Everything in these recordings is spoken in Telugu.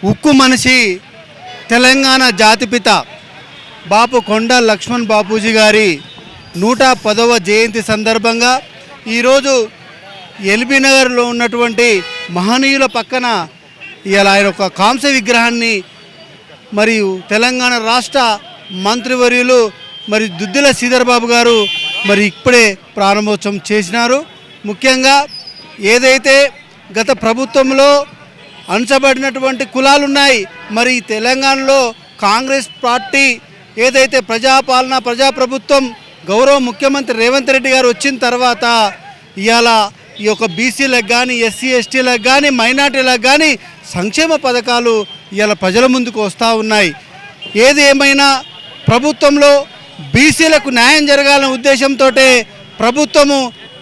ఉక్కు మనిషి తెలంగాణ జాతిపిత బాపు కొండ లక్ష్మణ్ బాపూజీ గారి 110వ జయంతి సందర్భంగా ఈరోజు ఎల్బీ నగర్లో ఉన్నటువంటి మహనీయుల పక్కన ఇలా ఆయన ఒక కాంస్య విగ్రహాన్ని మరియు తెలంగాణ రాష్ట్ర మంత్రివర్యులు మరి దుద్దిల శ్రీధర్ బాబు గారు మరి ఇప్పుడే ప్రారంభోత్సవం చేసినారు. ముఖ్యంగా ఏదైతే గత ప్రభుత్వంలో అణచబడినటువంటి కులాలు ఉన్నాయి, మరి తెలంగాణలో కాంగ్రెస్ పార్టీ ఏదైతే ప్రజాపాలన ప్రజాప్రభుత్వం గౌరవ ముఖ్యమంత్రి రేవంత్ రెడ్డి గారు వచ్చిన తర్వాత ఇవాళ ఈ యొక్క బీసీలకు కానీ ఎస్సీ ఎస్టీలకు కానీ మైనార్టీలకు కానీ సంక్షేమ పథకాలు ఇవాళ ప్రజల ముందుకు వస్తూ ఉన్నాయి. ఏది ఏమైనా ప్రభుత్వంలో బీసీలకు న్యాయం జరగాలనే ఉద్దేశంతో ప్రభుత్వము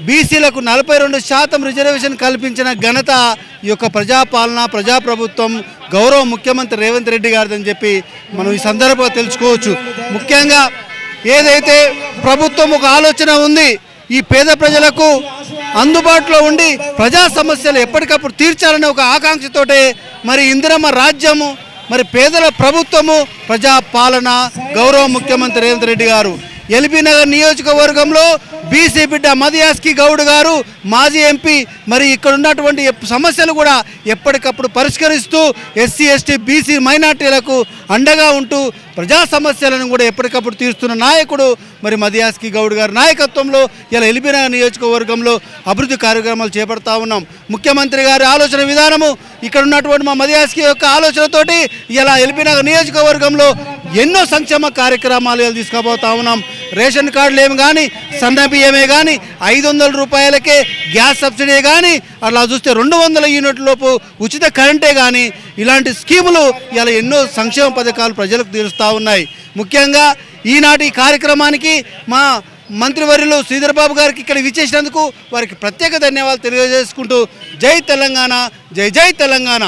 బీసీలకు 42% రిజర్వేషన్ కల్పించిన ఘనత ఈ యొక్క ప్రజాపాలన ప్రజాప్రభుత్వం గౌరవ ముఖ్యమంత్రి రేవంత్ రెడ్డి గారిదని చెప్పి మనం ఈ సందర్భంగా తెలుసుకోవచ్చు. ముఖ్యంగా ఏదైతే ప్రభుత్వం ఒక ఆలోచన ఉంది, ఈ పేద ప్రజలకు అందుబాటులో ఉండి ప్రజా సమస్యలు ఎప్పటికప్పుడు తీర్చాలనే ఒక ఆకాంక్షతోటే మరి ఇందిరమ్మ రాజ్యము మరి పేదల ప్రభుత్వము ప్రజాపాలన గౌరవ ముఖ్యమంత్రి రేవంత్ రెడ్డి గారు ఎల్బీ నగర్ నియోజకవర్గంలో బీసీ బిడ్డ మదియాస్కి గౌడ్ గారు మాజీ ఎంపీ మరి ఇక్కడ ఉన్నటువంటి సమస్యలు కూడా ఎప్పటికప్పుడు పరిష్కరిస్తూ ఎస్సీ ఎస్టీ బీసీ మైనార్టీలకు అండగా ఉంటూ ప్రజా సమస్యలను కూడా ఎప్పటికప్పుడు తీరుస్తున్న నాయకుడు మరి మదియాస్కి గౌడ్ గారి నాయకత్వంలో ఇలా ఎల్బీ నగర్ నియోజకవర్గంలో అభివృద్ధి కార్యక్రమాలు చేపడతా ఉన్నాం. ముఖ్యమంత్రి గారి ఆలోచన విధానము ఇక్కడ ఉన్నటువంటి మా మదియాస్కి యొక్క ఆలోచనతోటి ఇలా ఎల్బీ నగర్ నియోజకవర్గంలో ఎన్నో సంక్షేమ కార్యక్రమాలు తీసుకుపోతా ఉన్నాం. రేషన్ కార్డులు ఏమి కానీ సన్న బియ్యమే కానీ 500 రూపాయలకే గ్యాస్ సబ్సిడీ కానీ అలా చూస్తే 200 యూనిట్ల లోపు ఉచిత కరెంటే కానీ ఇలాంటి స్కీములు ఇలా ఎన్నో సంక్షేమ పథకాలు ప్రజలకు తీరుస్తూ ఉన్నాయి. ముఖ్యంగా ఈనాటి కార్యక్రమానికి మా మంత్రివర్యులు శ్రీధర్ బాబు గారికి ఇక్కడ విచ్చేసినందుకు వారికి ప్రత్యేక ధన్యవాదాలు తెలియజేసుకుంటూ జై తెలంగాణ, జై జై తెలంగాణ.